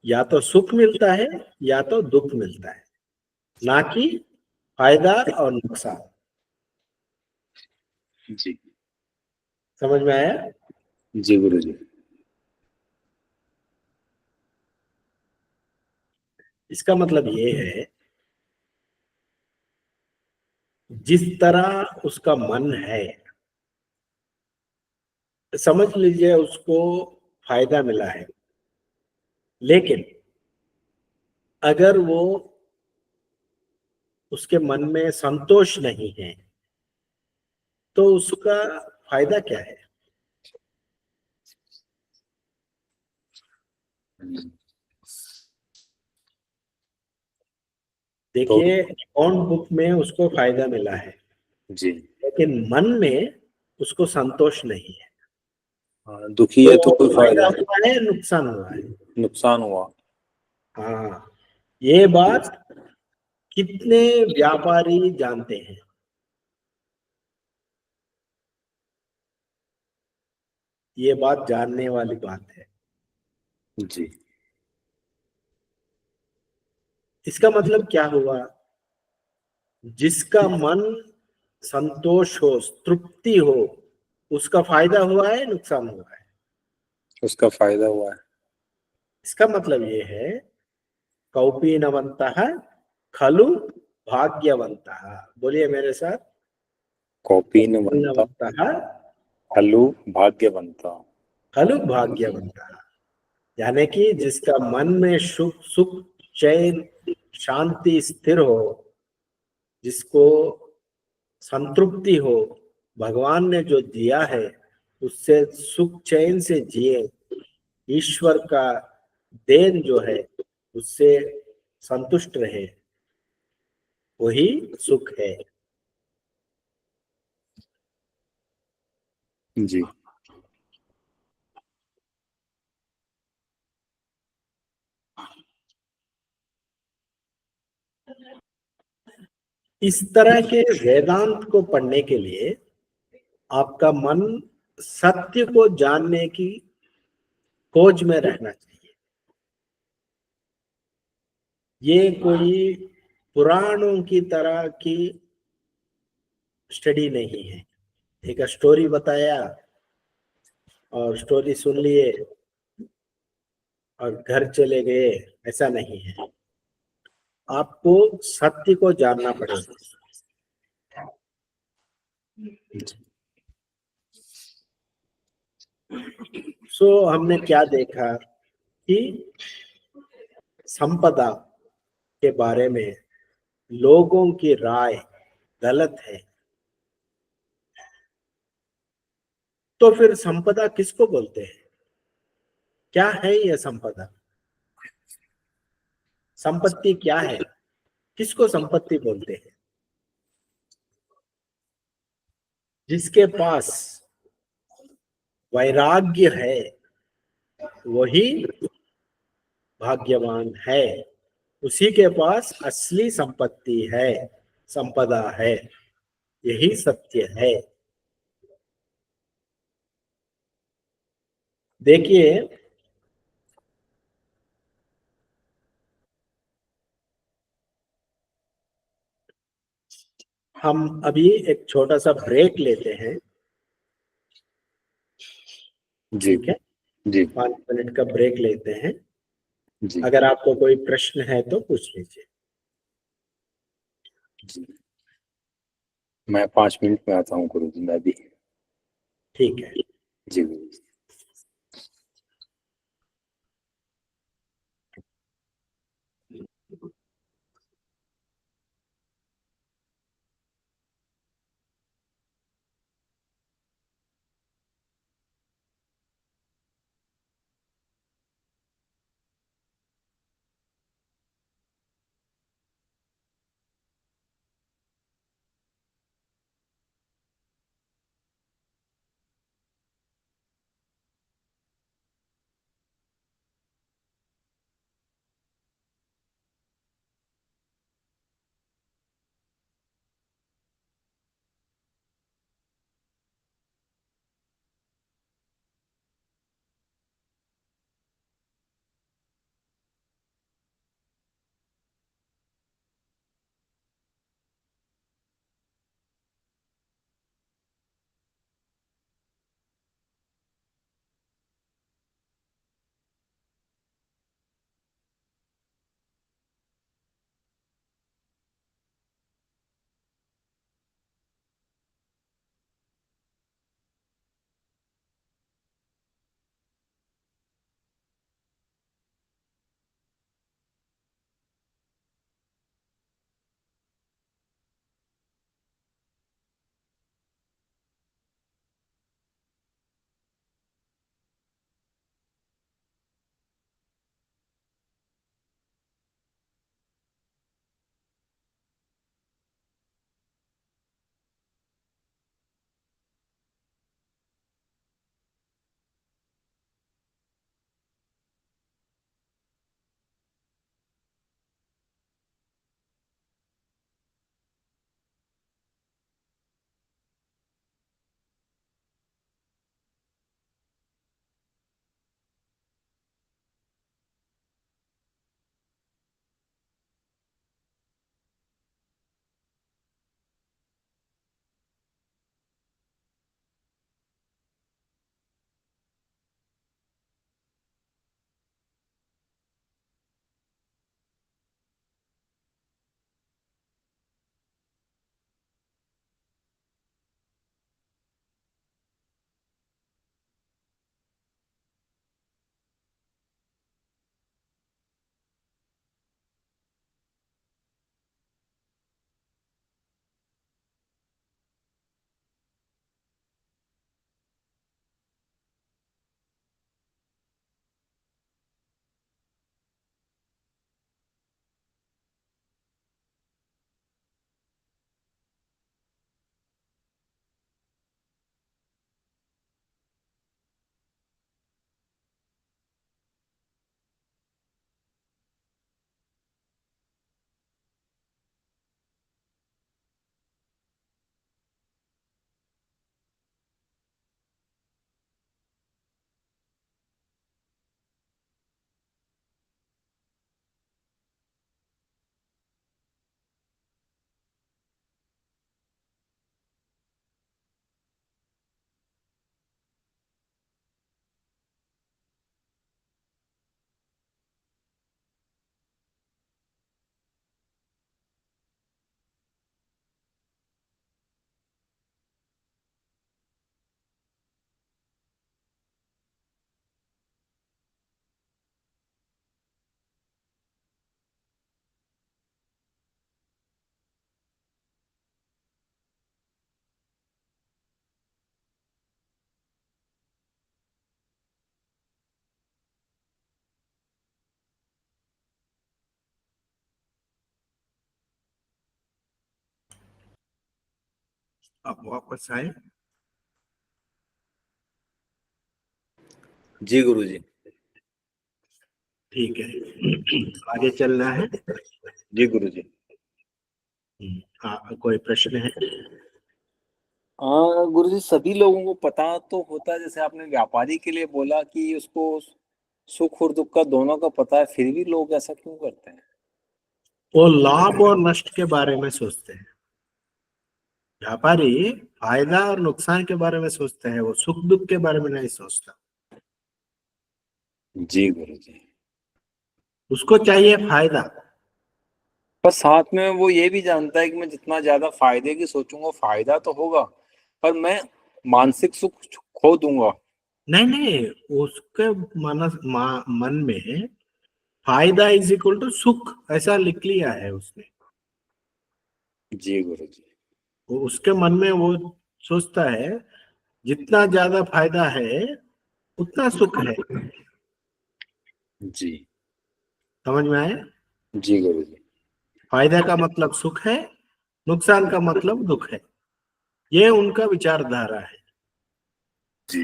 या तो सुख मिलता है या तो दुख मिलता है, ना कि फायदा और नुकसान। जी। समझ में आया? जी गुरु जी। इसका मतलब ये है, जिस तरह उसका मन है, समझ लीजिए उसको फायदा मिला है, लेकिन अगर वो उसके मन में संतोष नहीं है, तो उसका फायदा क्या है? तो देखिए, अकाउंट बुक में उसको फायदा मिला है, जी। लेकिन मन में उसको संतोष नहीं है। हाँ, दुखी है तो तो कोई फायदा फायदा नहीं। हुआ है, नुकसान हुआ है। नुकसान हुआ। हाँ, ये बात कितने व्यापारी जानते हैं? ये बात जानने वाली बात है। जी। इसका मतलब क्या हुआ? जिसका मन संतोष हो, तृप्ति हो, उसका फायदा हुआ है, नुकसान हुआ है? उसका फायदा हुआ है। इसका मतलब ये है, कौपीनवन्तः खलु भाग्यवन्तः। बोलिए मेरे साथ, कॉपी न बनता। कौपीनवन्तः हल्लू भाग्य बनता। खलु भाग्यवन्तः। यानी कि जिसका मन में सुख सुख चैन शांति स्थिर हो, जिसको संतृप्ति हो, भगवान ने जो दिया है उससे सुख चैन से जिए, ईश्वर का देन जो है उससे संतुष्ट रहे, वही सुख है। जी। इस तरह के वेदांत को पढ़ने के लिए आपका मन सत्य को जानने की खोज में रहना चाहिए। ये कोई पुराणों की तरह की स्टडी नहीं है, एक स्टोरी बताया और स्टोरी सुन लिए और घर चले गए, ऐसा नहीं है। आपको सत्य को जानना पड़ेगा। सो हमने क्या देखा कि संपदा के बारे में लोगों की राय गलत है। तो फिर संपदा किसको बोलते हैं? क्या है यह संपदा? संपत्ति क्या है? किसको संपत्ति बोलते हैं? जिसके पास वैराग्य है वही भाग्यवान है, उसी के पास असली संपत्ति है, संपदा है। यही सत्य है। देखिए, हम अभी एक छोटा सा ब्रेक लेते हैं। जी ठीक है, जी 5 मिनट का ब्रेक लेते हैं। जी अगर आपको कोई प्रश्न है तो पूछ लीजिए। जी। मैं 5 मिनट में आता हूँ गुरु जी, मैं भी। ठीक है। जी गुरु जी। आप वापस आए। जी गुरु जी। ठीक है, आगे चलना है। जी गुरु जी। हाँ, कोई प्रश्न है? हाँ गुरु जी, सभी लोगों को पता तो होता है, जैसे आपने व्यापारी के लिए बोला कि उसको सुख और दुख का दोनों का पता है, फिर भी लोग ऐसा क्यों करते हैं? वो लाभ और नष्ट के बारे में सोचते हैं। व्यापारी फायदा और नुकसान के बारे में सोचते हैं, वो सुख दुख के बारे में नहीं सोचता। जी गुरु जी। उसको चाहिए फायदा। पर साथ में वो ये भी जानता है कि मैं जितना ज्यादा फायदे की सोचूंगा फायदा तो होगा, पर मैं मानसिक सुख खो दूंगा। नहीं नहीं, उसके मन में फायदा इज इक्वल टू सुख, ऐसा लिख लिया है उसने। जी गुरु जी। वो उसके मन में वो सोचता है, जितना ज्यादा फायदा है उतना सुख है। जी। समझ में आया? जी गुरु जी। फायदा का मतलब सुख है, नुकसान का मतलब दुख है। ये उनका विचारधारा है। जी।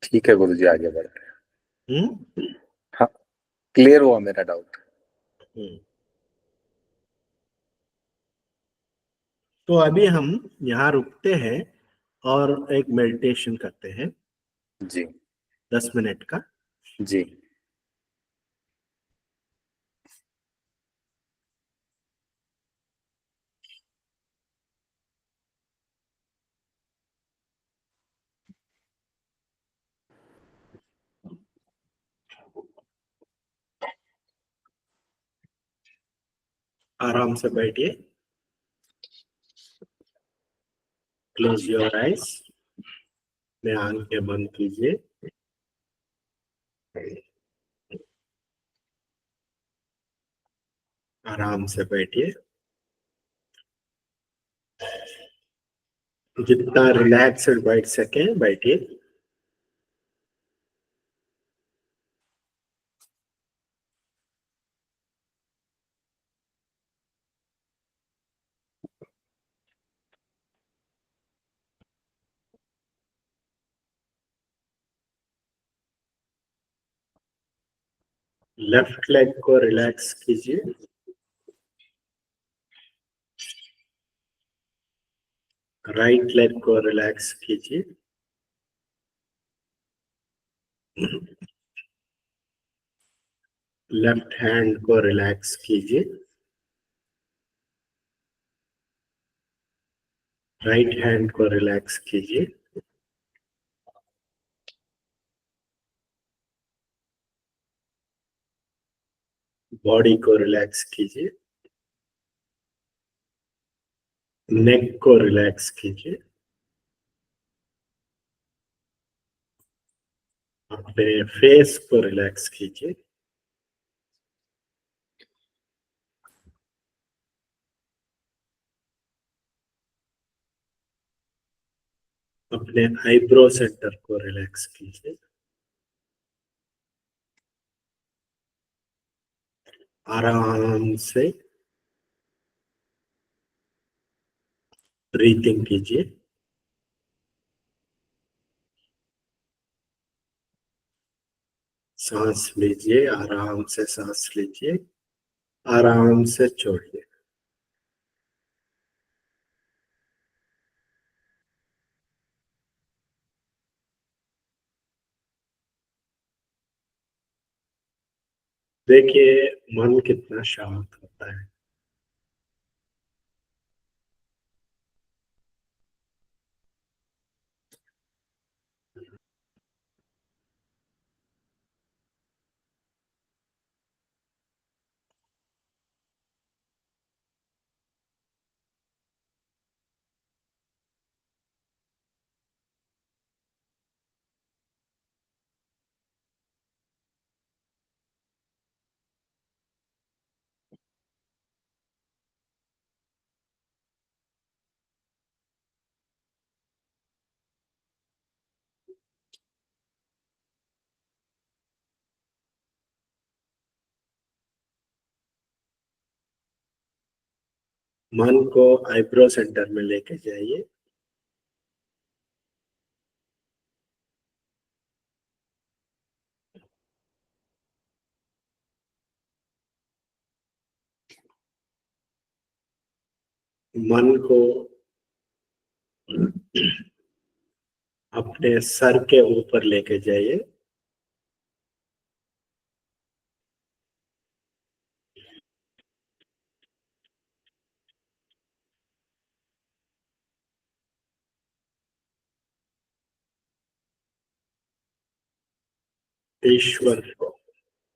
ठीक है गुरु जी, आगे बढ़ते हैं। हम्म हाँ, क्लियर हुआ मेरा डाउट। हम्म। तो अभी हम यहाँ रुकते हैं और एक मेडिटेशन करते हैं, जी। 10 मिनट का। जी। आराम से बैठिए, क्लोज योर आइज, में आंखें बंद कीजिए। आराम से बैठिए, जितना रिलैक्स्ड बैठ सके बैठिए। लेफ्ट लेग को रिलैक्स कीजिए, राइट लेग को रिलैक्स कीजिए। लेफ्ट हैंड को रिलैक्स कीजिए, राइट हैंड को रिलैक्स कीजिए। बॉडी को रिलैक्स कीजिए, नेक को रिलैक्स कीजिए, अपने फेस को रिलैक्स कीजिए, अपने आईब्रो सेंटर को रिलैक्स कीजिए। आराम से ब्रीथिंग कीजिए। सांस लीजिए, आराम से सांस लीजिए, आराम से छोड़िए। देखिए मन कितना शांत होता है। मन को आईब्रो सेंटर में लेके जाइए। मन को अपने सर के ऊपर लेके जाइए। ईश्वर को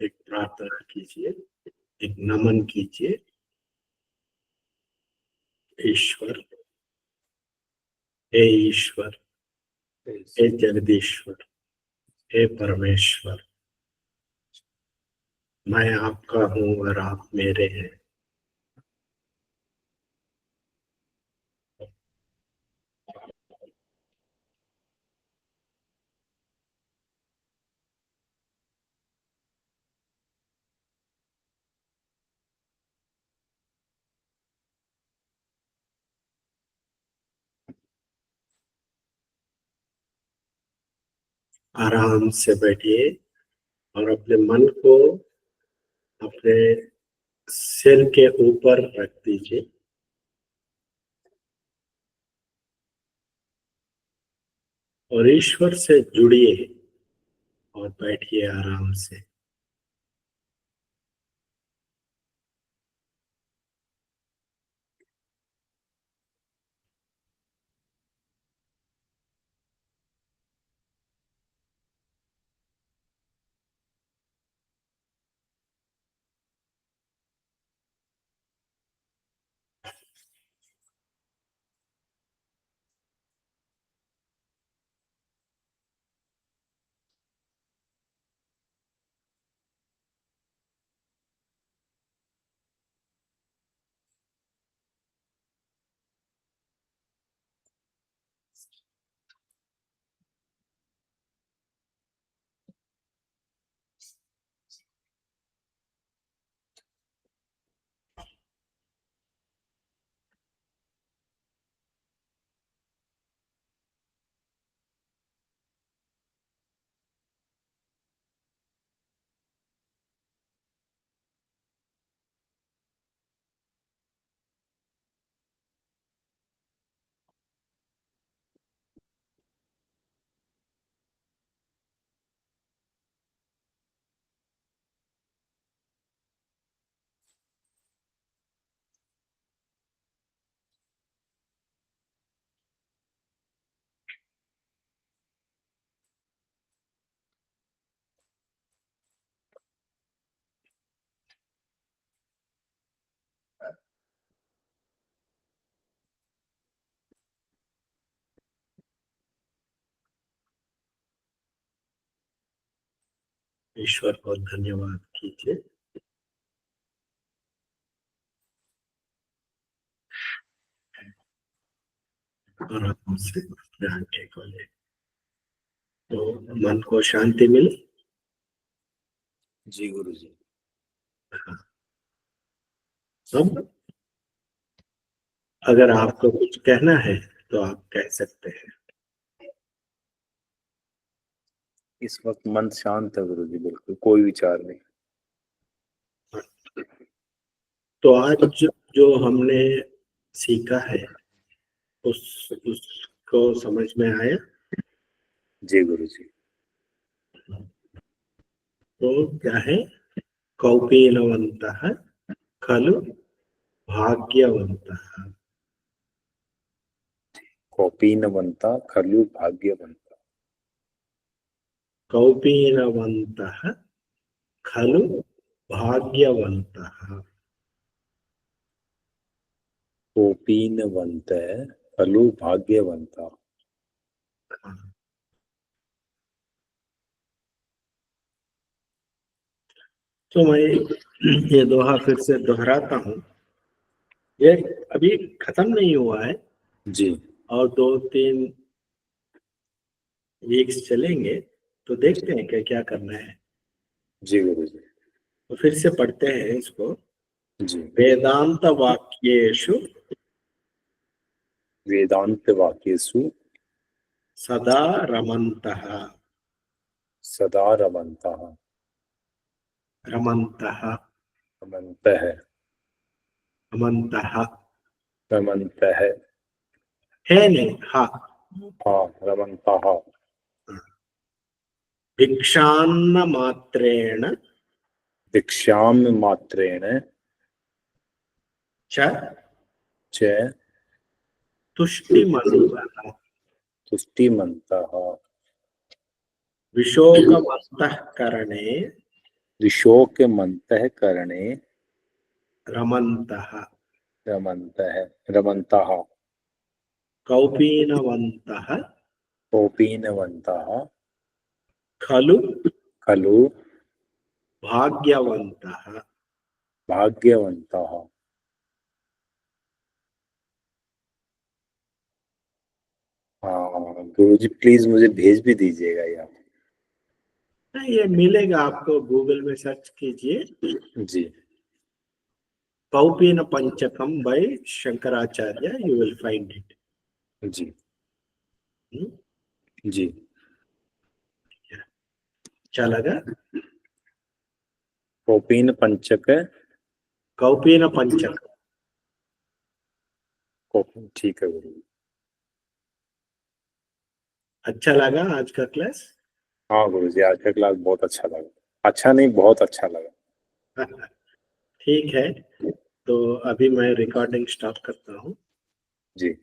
एक प्रार्थना कीजिए, एक नमन कीजिए। ईश्वर, हे ईश्वर, हे जगदीश्वर, हे परमेश्वर, मैं आपका हूँ और आप मेरे हैं। आराम से बैठिए और अपने मन को अपने सिर के ऊपर रख दीजिए और ईश्वर से जुड़िए और बैठिए आराम से। ईश्वर को धन्यवाद कीजिए और आराम से ध्यान टेकोगे तो मन को शांति मिली। जी गुरु जी। अब अगर आपको कुछ कहना है तो आप कह सकते हैं। इस वक्त मन शांत है गुरु जी, बिल्कुल कोई विचार नहीं। तो आज जो हमने सीखा है उसको समझ में आया? जी गुरु जी। तो क्या है? कौपीनवन्तः खलु भाग्यवन्तः। कौपीनवन्ता खलु भाग्यवन्ता। कौपीनवन्तः खलु भाग्यवन्तः। कौपीनवन्त खलु भाग्यवन्ता। तो मैं ये दोहा फिर से दोहराता हूँ। ये अभी खत्म नहीं हुआ है जी। और 2-3 वीक्स चलेंगे तो देखते हैं क्या क्या करना है। जी गुरु जी। तो फिर से पढ़ते हैं इसको। जी। वेदांत वाक्येषु वेदांत वाक्येषु सदा रमन्तः सदा रमन्तः रमन्तः रमन्तः रमन्तः रमन्तः है नहीं हा हाँ रमन्तः भिक्षान्न मात्रेण दीक्षाम मात्रेण च च तुष्टिमन्तः तुष्टिमन्तः विशोकमन्तः करणे विशोकमन्तः करणे रमन्तः रमन्तः रमन्तः कौपीनवन्तः कौपीनवन्तः खलु खलु भाग्यवन्तः। भाग्यवन्तः। हाँ गुरुजी प्लीज मुझे भेज भी दीजिएगा यार। ये मिलेगा आपको, गूगल में सर्च कीजिए जी Kaupin Panchakam by Shankaracharya, you will find it. जी जी क्या लगा? कौपीन पंचक कौपीन पंचक। कौपीन ठीक है गुरु। अच्छा लगा आज का क्लास? हाँ गुरुजी आज का क्लास बहुत अच्छा लगा। अच्छा नहीं बहुत अच्छा लगा। ठीक है, तो अभी मैं रिकॉर्डिंग स्टॉप करता हूँ। जी